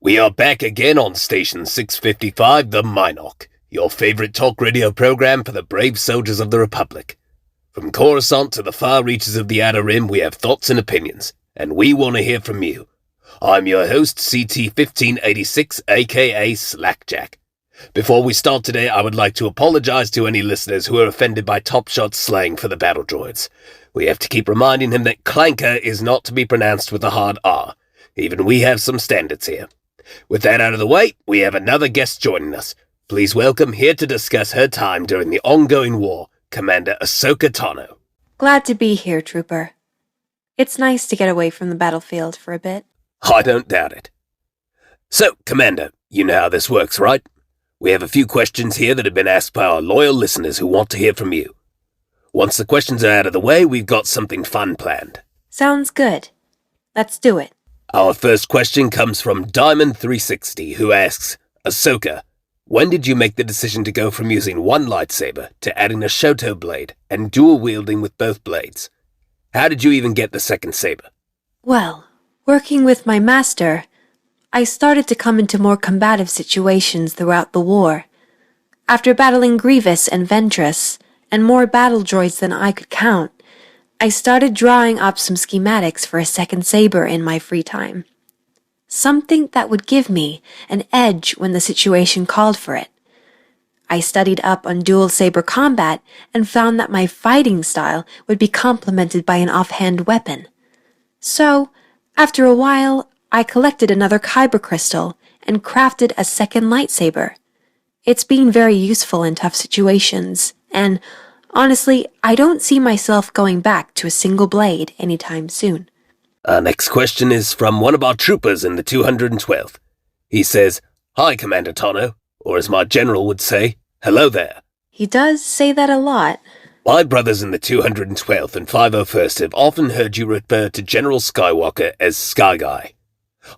We are back again on Station 655, The Minarch, your favorite talk radio program for the brave soldiers of the Republic. From Coruscant to the far reaches of the Outer Rim, we have thoughts and opinions, and we want to hear from you. I'm your host, CT1586, aka Slackjack. Before we start today, I would like to apologize to any listeners who are offended by Top Shot's slang for the battle droids. We have to keep reminding him that clanker is not to be pronounced with a hard R. Even we have some standards here. With that out of the way, we have another guest joining us. Please welcome, here to discuss her time during the ongoing war, Commander Ahsoka Tano. Glad to be here, Trooper. It's nice to get away from the battlefield for a bit. I don't doubt it. So, Commander, you know how this works, right? We have a few questions here that have been asked by our loyal listeners who want to hear from you. Once the questions are out of the way, we've got something fun planned. Sounds good. Let's do it. Our first question comes from Diamond360, who asks, Ahsoka, when did you make the decision to go from using one lightsaber to adding a Shoto blade and dual wielding with both blades? How did you even get the second saber? Well, working with my master, I started to come into more combative situations throughout the war. After battling Grievous and Ventress, and more battle droids than I could count, I started drawing up some schematics for a second saber in my free time. Something that would give me an edge when the situation called for it. I studied up on dual saber combat and found that my fighting style would be complemented by an offhand weapon. So, after a while, I collected another kyber crystal and crafted a second lightsaber. It's been very useful in tough situations, and honestly, I don't see myself going back to a single blade anytime soon. Our next question is from one of our troopers in the 212th. He says, Hi, Commander Tano, or as my general would say, hello there. He does say that a lot. My brothers in the 212th and 501st have often heard you refer to General Skywalker as Sky Guy.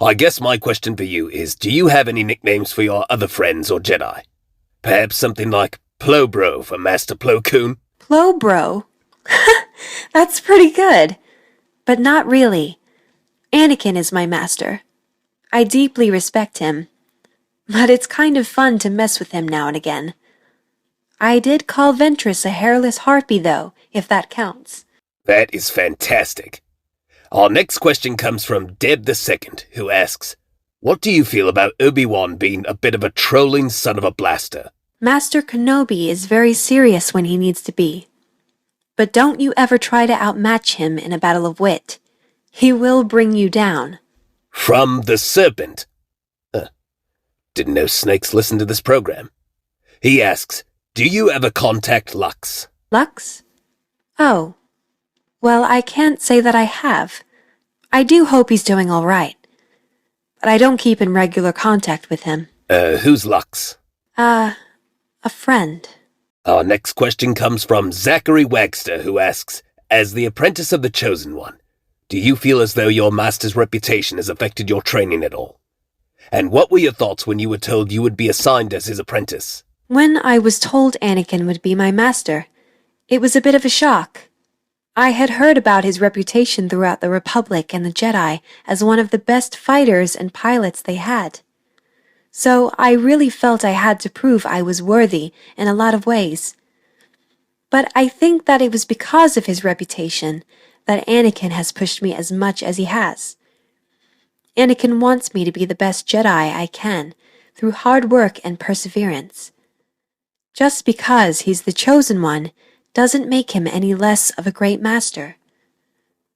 I guess my question for you is, do you have any nicknames for your other friends or Jedi? Perhaps something like Plo Bro for Master Plo Koon? Plo Bro? That's pretty good. But not really. Anakin is my master. I deeply respect him. But it's kind of fun to mess with him now and again. I did call Ventress a hairless harpy, though, if that counts. That is fantastic. Our next question comes from Deb II, who asks, What do you feel about Obi-Wan being a bit of a trolling son of a blaster? Master Kenobi is very serious when he needs to be. But don't you ever try to outmatch him in a battle of wit. He will bring you down. From the Serpent. Didn't know snakes listen to this program. He asks, Do you ever contact Lux? Lux? Oh. Well, I can't say that I have. I do hope he's doing all right. But I don't keep in regular contact with him. Who's Lux? A friend. Our next question comes from Zachary Wagster, who asks, As the apprentice of the Chosen One, do you feel as though your master's reputation has affected your training at all? And what were your thoughts when you were told you would be assigned as his apprentice? When I was told Anakin would be my master, it was a bit of a shock. I had heard about his reputation throughout the Republic and the Jedi as one of the best fighters and pilots they had. So I really felt I had to prove I was worthy in a lot of ways. But I think that it was because of his reputation that Anakin has pushed me as much as he has. Anakin wants me to be the best Jedi I can through hard work and perseverance. Just because he's the chosen one doesn't make him any less of a great master.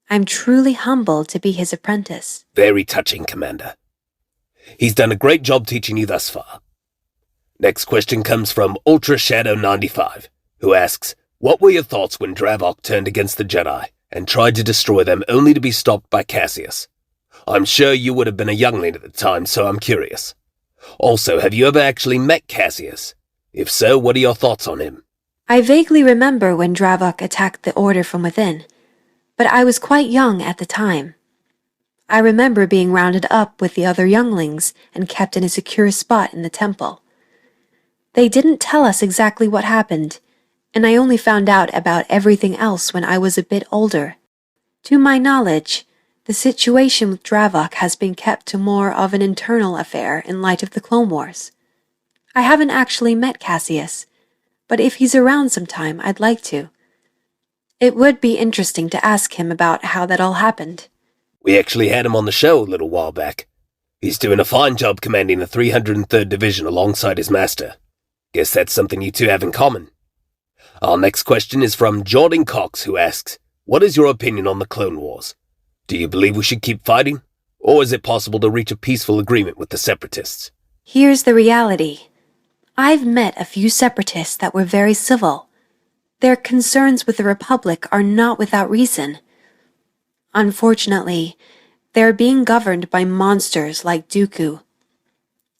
I'm truly humbled to be his apprentice. Very touching, Commander. He's done a great job teaching you thus far. Next question comes from Ultra Shadow 95, who asks, What were your thoughts when Dravok turned against the Jedi and tried to destroy them only to be stopped by Cassius? I'm sure you would have been a youngling at the time, so I'm curious. Also, have you ever actually met Cassius? If so, what are your thoughts on him? I vaguely remember when Dravok attacked the Order from within, but I was quite young at the time. I remember being rounded up with the other younglings and kept in a secure spot in the temple. They didn't tell us exactly what happened, and I only found out about everything else when I was a bit older. To my knowledge, The situation with Dravok has been kept to more of an internal affair in light of the Clone Wars. I haven't actually met Cassius, but if he's around sometime, I'd like to. It would be interesting to ask him about how that all happened. We actually had him on the show a little while back. He's doing a fine job commanding the 303rd Division alongside his master. Guess that's something you two have in common. Our next question is from Jordan Cox, who asks, what is your opinion on the Clone Wars? Do you believe we should keep fighting? Or is it possible to reach a peaceful agreement with the Separatists? Here's the reality. I've met a few Separatists that were very civil. Their concerns with the Republic are not without reason. Unfortunately, they're being governed by monsters like Dooku.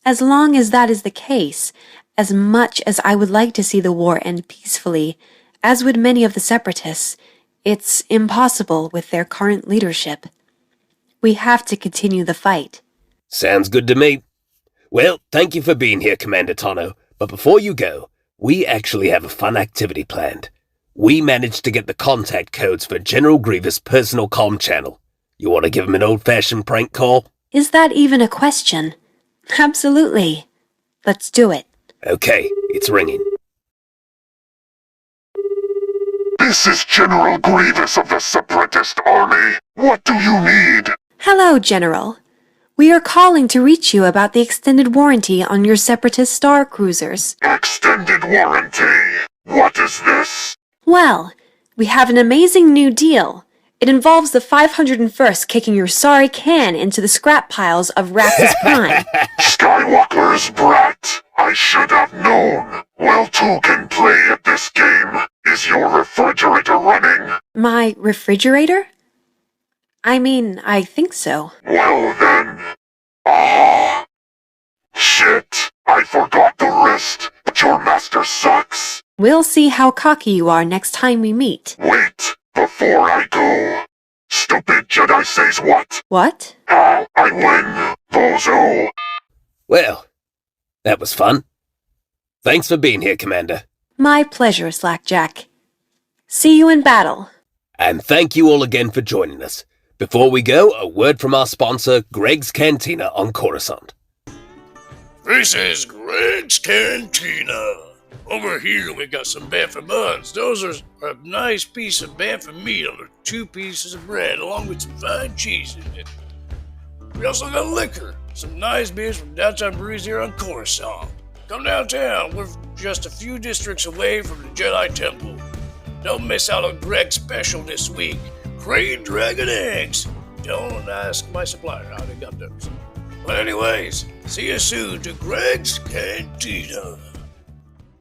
As long as that is the case, as much as I would like to see the war end peacefully, as would many of the Separatists, it's impossible with their current leadership. We have to continue the fight. Sounds good to me. Well, thank you for being here, Commander Tano, but before you go, we actually have a fun activity planned. We managed to get the contact codes for General Grievous' personal comm channel. You want to give him an old-fashioned prank call? Is that even a question? Absolutely. Let's do it. Okay, it's ringing. This is General Grievous of the Separatist Army. What do you need? Hello, General. We are calling to reach you about the extended warranty on your Separatist Star Cruisers. Extended warranty? What is this? Well, we have an amazing new deal. It involves the 501st kicking your sorry can into the scrap piles of Raptus Prime. Skywalker's brat. I should have known. Well, two can play at this game. Is your refrigerator running? My refrigerator? I mean, I think so. Well then. Ah. Shit. I forgot the wrist, but your master sucks. We'll see how cocky you are next time we meet. Wait, before I go. Stupid Jedi says what? What? I win, bozo. Well, that was fun. Thanks for being here, Commander. My pleasure, Slackjack. See you in battle. And thank you all again for joining us. Before we go, a word from our sponsor, Greg's Cantina on Coruscant. This is Greg's Cantina. Over here we got some bantha buns. Those are a nice piece of bantha meat on 2 pieces of bread along with some fine cheeses. We also got liquor. Some nice beers from Downtown Breweries here on Coruscant. Come downtown. We're just a few districts away from the Jedi Temple. Don't miss out on Greg's special this week. Crane Dragon Eggs. Don't ask my supplier how they got those. But anyways, see you soon to Greg's Cantina.